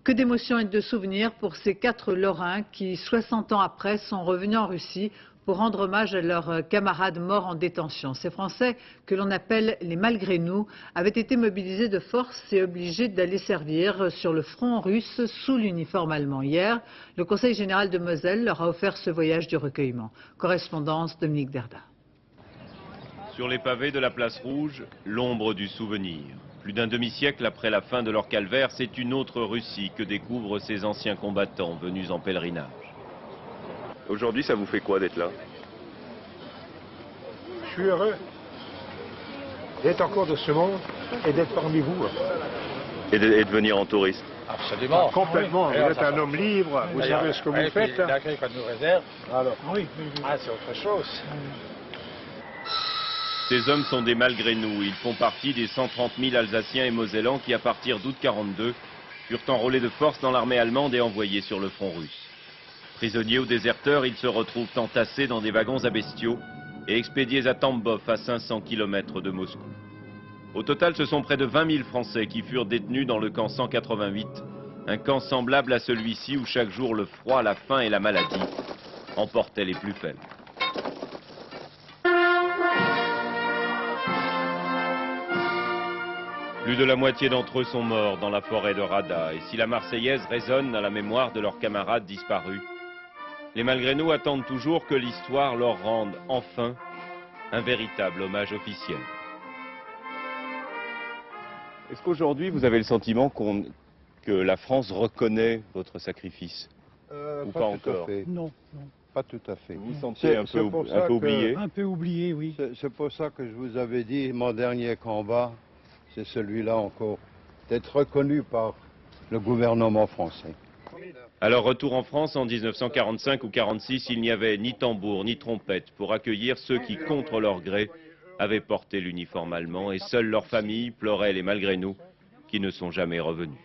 Que d'émotions et de souvenirs pour ces 4 Lorrains qui, 60 ans après, sont revenus en Russie pour rendre hommage à leurs camarades morts en détention. Ces Français, que l'on appelle les malgré nous, avaient été mobilisés de force et obligés d'aller servir sur le front russe sous l'uniforme allemand. Hier, le Conseil général de Moselle leur a offert ce voyage du recueillement. Correspondance Dominique Derda. Sur les pavés de la place Rouge, l'ombre du souvenir. Plus d'un demi-siècle après la fin de leur calvaire, c'est une autre Russie que découvrent ces anciens combattants venus en pèlerinage. Aujourd'hui, ça vous fait quoi d'être là? Je suis heureux d'être encore de ce monde et d'être parmi vous. Et de venir en touriste? Absolument. Complètement. Oui. Vous êtes un homme libre, vous savez ce que vous faites. L'accueil qu'on nous réserve, Alors, oui. Ah, c'est autre chose. Ces hommes sont des malgré nous. Ils font partie des 130 000 Alsaciens et Mosellans qui, à partir d'août 1942, furent enrôlés de force dans l'armée allemande et envoyés sur le front russe. Prisonniers ou déserteurs, ils se retrouvent entassés dans des wagons à bestiaux et expédiés à Tambov, à 500 km de Moscou. Au total, ce sont près de 20 000 Français qui furent détenus dans le camp 188, un camp semblable à celui-ci où chaque jour le froid, la faim et la maladie emportaient les plus faibles. Plus de la moitié d'entre eux sont morts dans la forêt de Rada, et si la Marseillaise résonne à la mémoire de leurs camarades disparus, les malgré nous attendent toujours que l'histoire leur rende enfin un véritable hommage officiel. Est-ce qu'aujourd'hui vous avez le sentiment que la France reconnaît votre sacrifice? Ou pas encore? Non, non. Pas tout à fait. Vous vous sentez un peu oublié? Un peu oublié, oui. C'est pour ça que je vous avais dit, mon dernier combat, c'est celui-là encore, d'être reconnu par le gouvernement français. Alors retour en France en 1945 ou 1946, il n'y avait ni tambour ni trompette pour accueillir ceux qui, contre leur gré, avaient porté l'uniforme allemand et seules leurs familles pleuraient les malgré nous qui ne sont jamais revenus.